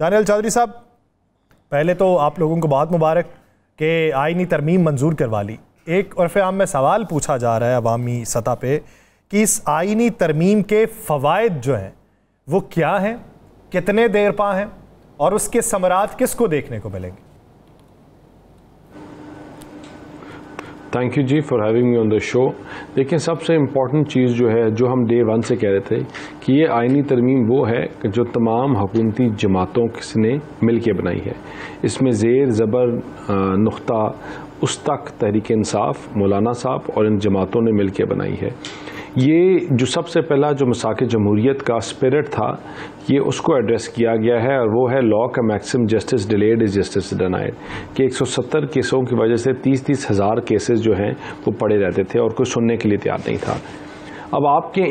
دانیال چودھری صاحب، پہلے تو آپ لوگوں کو بہت مبارک کہ آئینی ترمیم منظور کروا لی. ایک عرف عام میں سوال پوچھا جا رہا ہے عوامی سطح پہ کہ اس آئینی ترمیم کے فوائد جو ہیں وہ کیا ہیں، کتنے دیر پا ہیں، اور اس کے ثمرات کس کو دیکھنے کو ملیں گے؟ Thank you ji for having me on the show. دیکھیں، سب سے امپورٹنٹ چیز جو ہے، جو ہم ڈے ون سے کہہ رہے تھے کہ یہ آئینی ترمیم وہ ہے کہ جو تمام حکومتی جماعتوں نے مل کے بنائی ہے. اس میں زیر زبر نقطہ اس تک تحریک انصاف، مولانا صاحب اور ان جماعتوں نے مل کے بنائی ہے. یہ جو سب سے پہلا جو مساق جمہوریت کا اسپرٹ تھا، یہ اس کو ایڈریس کیا گیا ہے، اور وہ ہے لا کا maxim justice delayed is justice denied, کہ 170 کیسوں کی وجہ سے 30 ہزار کیسز جو ہیں وہ پڑے رہتے تھے اور کوئی سننے کے لیے تیار نہیں تھا. اب آپ کے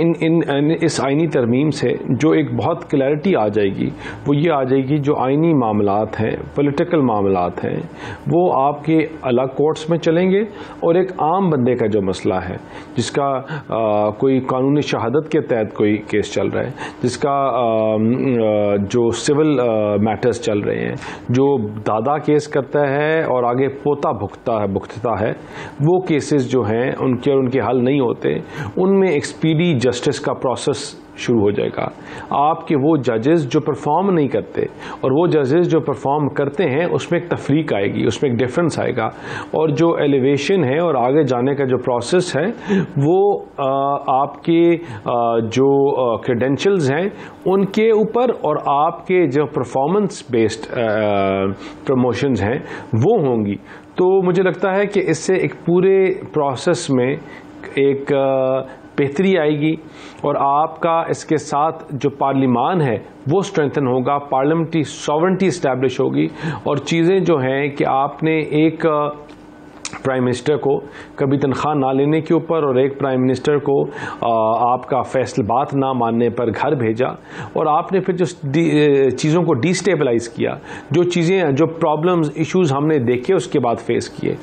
اس آئینی ترمیم سے جو ایک بہت کلیئرٹی آ جائے گی، وہ یہ آ جائے گی جو آئینی معاملات ہیں، پولیٹیکل معاملات ہیں، وہ آپ کے الگ کورٹس میں چلیں گے، اور ایک عام بندے کا جو مسئلہ ہے، جس کا کوئی قانونی شہادت کے تحت کوئی کیس چل رہا ہے، جس کا جو سول میٹرز چل رہے ہیں، جو دادا کیس کرتا ہے اور آگے پوتا بھگتتا ہے، وہ کیسز جو ہیں ان کے حل نہیں ہوتے، ان میں اسپیڈی جسٹس کا پروسیس شروع ہو جائے گا. آپ کے وہ ججز جو پرفارم نہیں کرتے اور وہ ججز جو پرفارم کرتے ہیں، اس میں ایک تفریق آئے گی، اس میں ایک ڈفرنس آئے گا، اور جو ایلیویشن ہے اور آگے جانے کا جو پروسیس ہے، وہ آپ کے جو کریڈینشلز ہیں ان کے اوپر، اور آپ کے جو پرفارمنس بیسڈ پروموشنز ہیں وہ ہوں گی. تو مجھے لگتا ہے کہ اس سے ایک پورے پروسیس میں ایک بہتری آئے گی، اور آپ کا اس کے ساتھ جو پارلیمان ہے وہ اسٹرینتھن ہوگا، پارلیمنٹری ساورنٹی اسٹیبلش ہوگی، اور چیزیں جو ہیں کہ آپ نے ایک پرائم منسٹر کو کبھی تنخواہ نہ لینے کے اوپر، اور ایک پرائم منسٹر کو آپ کا فیصلہ بات نہ ماننے پر گھر بھیجا، اور آپ نے پھر جو چیزوں کو ڈی اسٹیبلائز کیا، جو چیزیں جو پرابلمز ایشوز ہم نے دیکھے اس کے بعد فیس کیے،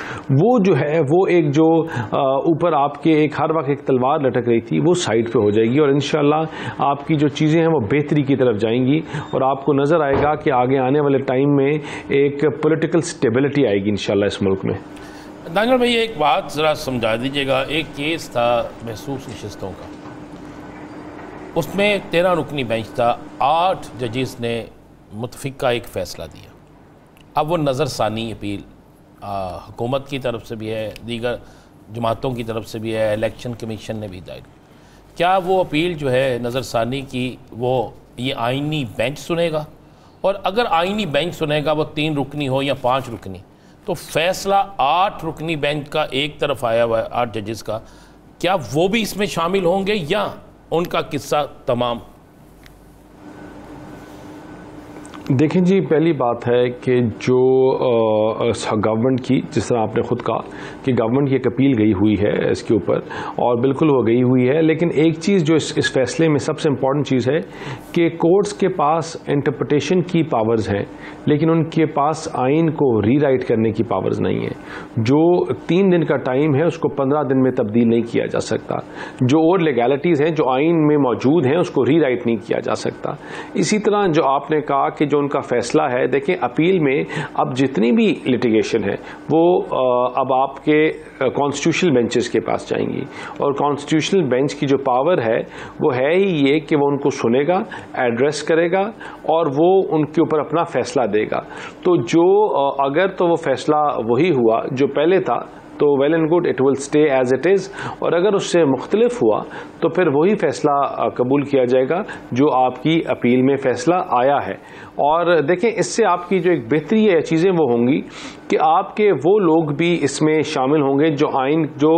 وہ جو ہے وہ ایک جو اوپر آپ کے ایک ہر وقت ایک تلوار لٹک رہی تھی، وہ سائڈ پہ ہو جائے گی، اور انشاءاللہ آپ کی جو چیزیں ہیں وہ بہتری کی طرف جائیں گی، اور آپ کو نظر آئے گا کہ آگے آنے والے ٹائم میں ایک پولیٹیکل اسٹیبلٹی آئے گی انشاءاللہ اس ملک میں. دانیال بھائی، ایک بات ذرا سمجھا دیجیے گا. ایک کیس تھا محسوس نشستوں کا، اس میں 13 رکنی بینچ تھا، 8 ججز نے متفقہ ایک فیصلہ دیا. اب وہ نظر ثانی اپیل حکومت کی طرف سے بھی ہے، دیگر جماعتوں کی طرف سے بھی ہے، الیکشن کمیشن نے بھی دائر. کیا وہ اپیل جو ہے نظر ثانی کی وہ یہ آئینی بینچ سنے گا؟ اور اگر آئینی بینچ سنے گا، وہ 3 رکنی ہو یا 5 رکنی، تو فیصلہ 8 رکنی بینچ کا ایک طرف آیا ہوا ہے 8 ججز کا، کیا وہ بھی اس میں شامل ہوں گے یا ان کا قصہ تمام؟ دیکھیں جی، پہلی بات ہے کہ جو گورنمنٹ کی، جس طرح آپ نے خود کہا کہ گورنمنٹ کی ایک اپیل گئی ہوئی ہے اس کے اوپر، اور بالکل وہ گئی ہوئی ہے، لیکن ایک چیز جو اس فیصلے میں سب سے امپورٹنٹ چیز ہے کہ کورٹس کے پاس انٹرپریٹیشن کی پاورز ہیں، لیکن ان کے پاس آئین کو ری رائٹ کرنے کی پاورز نہیں ہیں. جو 3 دن کا ٹائم ہے اس کو 15 دن میں تبدیل نہیں کیا جا سکتا. جو اور لیگیلٹیز ہیں جو آئین میں موجود ہیں اس کو ری رائٹ نہیں کیا جا سکتا. اسی طرح جو آپ نے کہا کہ جو ان کا فیصلہ ہے، دیکھیں اپیل میں اب جتنی بھی لٹیگیشن ہے وہ اب آپ کے کانسٹیٹیوشنل بینچز کے پاس جائیں گی، اور کانسٹیٹیوشنل بینچ کی جو پاور ہے وہ ہے ہی یہ کہ وہ ان کو سنے گا، ایڈریس کرے گا، اور وہ ان کے اوپر اپنا فیصلہ دے گا. تو جو اگر تو وہ فیصلہ وہی ہوا جو پہلے تھا تو well and good, it will stay as it is, اور اگر اس سے مختلف ہوا تو پھر وہی فیصلہ قبول کیا جائے گا جو آپ کی اپیل میں فیصلہ آیا ہے. اور دیکھیں اس سے آپ کی جو ایک بہتری ہے چیزیں وہ ہوں گی کہ آپ کے وہ لوگ بھی اس میں شامل ہوں گے جو آئین جو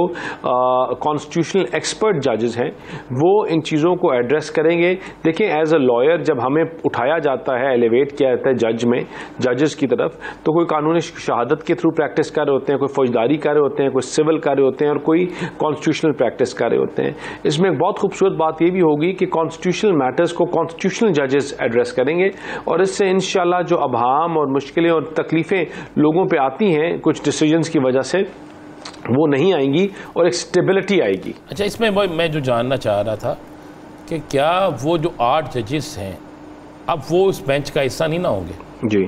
کانسٹیٹیوشنل ایکسپرٹ ججز ہیں، وہ ان چیزوں کو ایڈریس کریں گے. دیکھیں ایز اے لائر جب ہمیں اٹھایا جاتا ہے، ایلیویٹ کیا جاتا ہے ججز کی طرف، تو کوئی قانونی شہادت کے تھرو پریکٹس کر رہے ہوتے ہیں، کوئی فوجداری کر رہے ہوتے ہیں، کوئی سول کر رہے ہوتے ہیں، اور کوئی کانسٹیٹیوشنل پریکٹس کر رہے ہوتے ہیں. اس میں ایک بہت خوبصورت بات یہ بھی ہوگی کہ کانسٹیٹیوشنل میٹرز کو کانسٹیٹیوشنل ججز ایڈریس کریں گے، اور اس سے انشاءاللہ جو ابہام اور مشکلیں اور تکلیفیں لوگوں پہ آتی ہیں کچھ ڈیسیجنز کی وجہ سے، وہ نہیں آئیں گی، اور ایک سٹیبلٹی آئے گی. اچھا، اس میں میں جو جاننا چاہ رہا تھا کہ کیا وہ جو 8 ججز ہیں اب وہ اس بینچ کا حصہ نہیں نہ ہوں گے؟ جی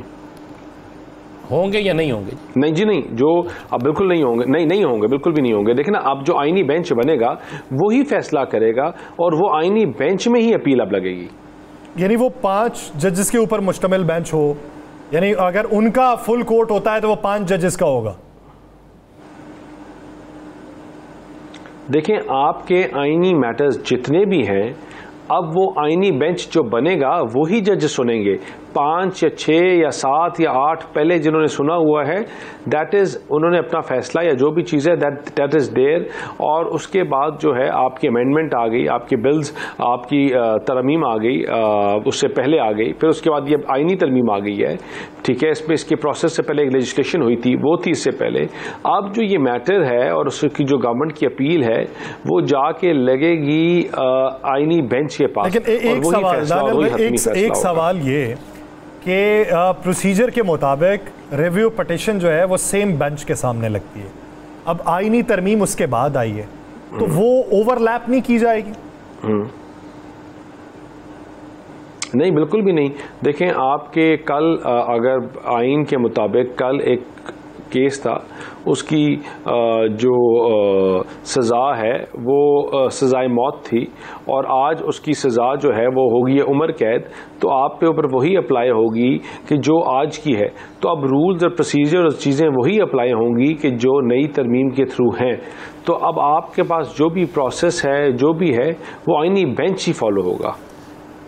ہوں گے یا نہیں ہوں گے؟ نہیں جی نہیں، جو اب بالکل نہیں ہوں گے، نہیں ہوں گے، بالکل بھی نہیں ہوں گے. دیکھیں نا، اب جو آئینی بینچ بنے گا وہی فیصلہ کرے گا اور وہ آئینی بینچ میں ہی اپیل اب لگے گی. یعنی وہ 5 ججز کے اوپر مشتمل بینچ ہو، یعنی اگر ان کا فل کورٹ ہوتا ہے تو وہ 5 ججز کا ہوگا. دیکھیں آپ کے آئینی میٹرز جتنے بھی ہیں، اب وہ آئینی بینچ جو بنے گا وہی جج سنیں گے. 5 یا 6 یا 7 یا 8 پہلے جنہوں نے سنا ہوا ہے، دیٹ از انہوں نے اپنا فیصلہ یا جو بھی چیز ہے دیٹ از دیر. اور اس کے بعد جو ہے آپ کی امینڈمنٹ آ گئی، آپ کی بلز، آپ کی ترمیم آ گئی، اس سے پہلے آ گئی، پھر اس کے بعد یہ آئینی ترمیم آ گئی ہے. ٹھیک ہے، اس کے پروسیس سے پہلے ایک لیجسلیشن ہوئی تھی، وہ تھی اس سے پہلے. اب جو یہ میٹر ہے اور اس کی جو گورنمنٹ کی اپیل ہے وہ جا کے لگے گی آئینی بینچ کے پاس. لیکن ایک سوال یہ کہ پروسیجر کے مطابق ریویو پٹیشن جو ہے وہ سیم بینچ کے سامنے لگتی ہے. اب آئینی ترمیم اس کے بعد آئی ہے تو وہ اوور لیپ نہیں کی جائے گی؟ نہیں، بالکل بھی نہیں. دیکھیں آپ کے کل اگر آئین کے مطابق کل ایک کیس تھا، اس کی جو سزا ہے وہ سزائے موت تھی، اور آج اس کی سزا جو ہے وہ ہوگی عمر قید. تو آپ کے اوپر وہی اپلائی ہوگی کہ جو آج کی ہے. تو اب رولز اور پروسیجر اور چیزیں وہی اپلائی ہوں گی کہ جو نئی ترمیم کے تھرو ہیں. تو اب آپ کے پاس جو بھی پروسیس ہے، جو بھی ہے، وہ آئینی بینچ ہی فالو ہوگا.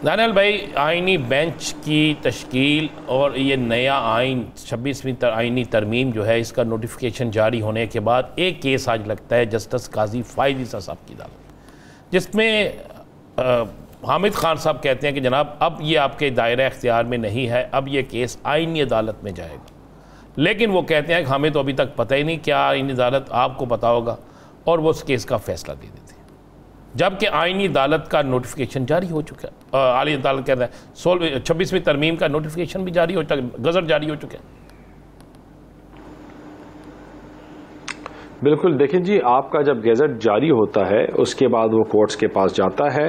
دانیال بھائی، آئینی بینچ کی تشکیل اور یہ نیا آئین 26ویں آئینی ترمیم جو ہے، اس کا نوٹیفیکیشن جاری ہونے کے بعد ایک کیس آج لگتا ہے جسٹس قاضی فائز عیسیٰ صاحب کی عدالت، جس میں حامد خان صاحب کہتے ہیں کہ جناب اب یہ آپ کے دائرہ اختیار میں نہیں ہے، اب یہ کیس آئینی عدالت میں جائے گا. لیکن وہ کہتے ہیں کہ ہمیں تو ابھی تک پتہ ہی نہیں کیا آئینی عدالت آپ کو پتا ہوگا، اور وہ اس کیس کا فیصلہ دے دیتے ہیں. جبکہ آئینی عدالت کا نوٹیفیکیشن جاری ہو چکا ہے، عالی عدالت کہتا ہے 26ویں ترمیم کا نوٹیفیکیشن بھی جاری ہو چکا ہے، گزر جاری ہو چکا ہے. بالکل. دیکھیں جی، آپ کا جب گیزٹ جاری ہوتا ہے اس کے بعد وہ کورٹس کے پاس جاتا ہے،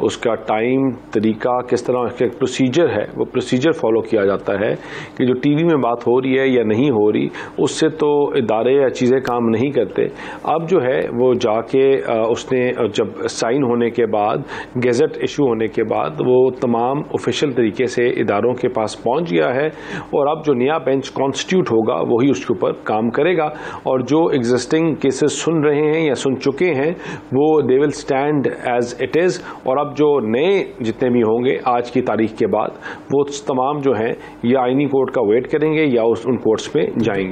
اس کا ٹائم، طریقہ، کس طرح کا پروسیجر ہے، وہ پروسیجر فالو کیا جاتا ہے کہ جو ٹی وی میں بات ہو رہی ہے یا نہیں ہو رہی، اس سے تو ادارے یا چیزیں کام نہیں کرتے. اب جو ہے وہ جا کے اس نے جب سائن ہونے کے بعد، گیزٹ ایشو ہونے کے بعد، وہ تمام آفیشیل طریقے سے اداروں کے پاس پہنچ گیا ہے، اور اب جو نیا بینچ کانسٹیٹیوٹ ہوگا وہی اس کے اوپر کام کرے گا. اور جو ایگزسٹنگ کیسز سن رہے ہیں یا سن چکے ہیں وہ they will stand as it is. اور اب جو نئے جتنے بھی ہوں گے آج کی تاریخ کے بعد، وہ تمام جو ہیں یا آئینی کورٹ کا ویٹ کریں گے یا ان کورٹس میں جائیں گے.